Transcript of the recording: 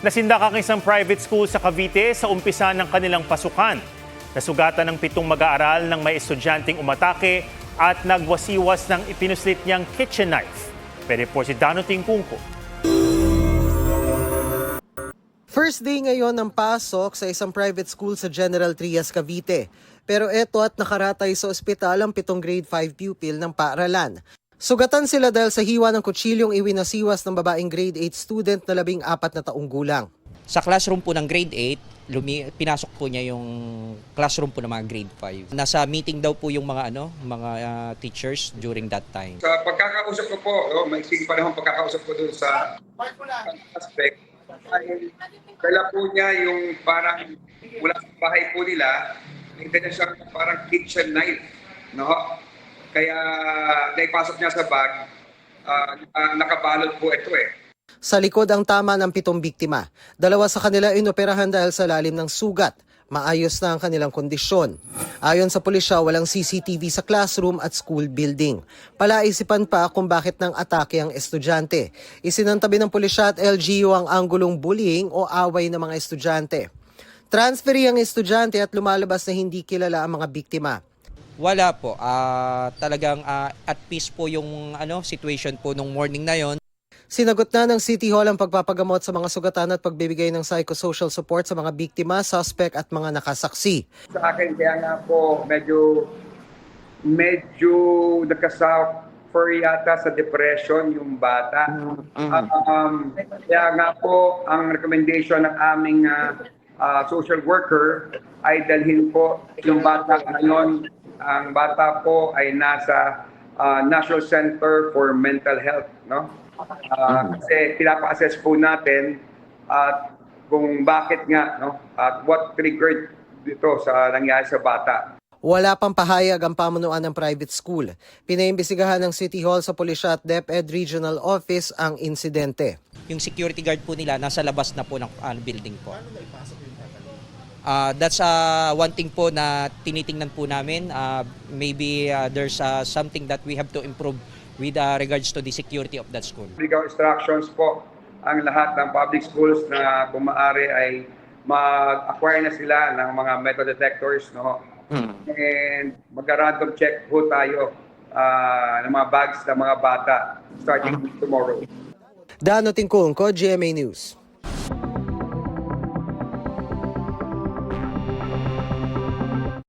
Nasindak ang isang private school sa Cavite sa umpisa ng kanilang pasukan. Nasugatan ng 7 mag-aaral ng may estudyanteng umatake at nagwasiwas ng ipinuslit niyang kitchen knife. Pero po si Dano Tingkungko. First day ngayon ng pasok sa isang private school sa General Trias, Cavite. Pero eto at nakaratay sa ospital ang 7 grade 5 pupil ng paaralan. Sugatan sila dahil sa hiwa ng kutsilyong iwinasiwas ng babaeng grade 8 student na 14 na taong gulang. Sa classroom po ng grade 8, pinasok po niya yung classroom po ng mga grade 5. Nasa meeting daw po yung mga teachers during that time. Sa pagkakausap ko po, maiksing pa naman pagkakausap ko doon sa aspect, ay dala po niya yung parang mula sa bahay po nila, may ganyan siyang parang kitchen knife, no? Kaya naipasok niya sa bag, nakabalot po ito eh. Sa likod ang tama ng 7 biktima. 2 sa kanila inoperahan dahil sa lalim ng sugat. Maayos na ang kanilang kondisyon. Ayon sa pulisya, walang CCTV sa classroom at school building. Palaisipan pa kung bakit nang atake ang estudyante. Isinantabi ng pulisya at LGU ang anggulong bullying o away ng mga estudyante. Transferi ang estudyante at lumalabas na hindi kilala ang mga biktima. Wala po. Talagang at peace po yung situation po nung morning na yon. Sinagot na ng City Hall ang pagpapagamot sa mga sugatan at pagbibigay ng psychosocial support sa mga biktima, suspect at mga nakasaksi. Sa akin, kaya nga po medyo nakasuffer yata sa depression yung bata. Kaya nga po, ang recommendation ng aming social worker ay dalhin po yung bata ngayon. Ang bata po ay nasa National Center for Mental Health, no? Kasi pinapa-assess po natin at kung bakit nga, no? At what triggered dito sa nangyari sa bata. Wala pang pahayag ang pamunuan ng private school. Pinaimbestigahan ng City Hall sa Pulisya at DepEd Regional Office ang insidente. Yung security guard po nila nasa labas na po ng building po. That's one thing po na tinitingnan po namin. Maybe there's something that we have to improve with regards to the security of that school. Legal instructions po ang lahat ng public schools na kung maaari ay mag-acquire na sila ng mga metal detectors, no? And mag-random check po tayo ng mga bags ng mga bata starting tomorrow. Dano Tingkungko, GMA News.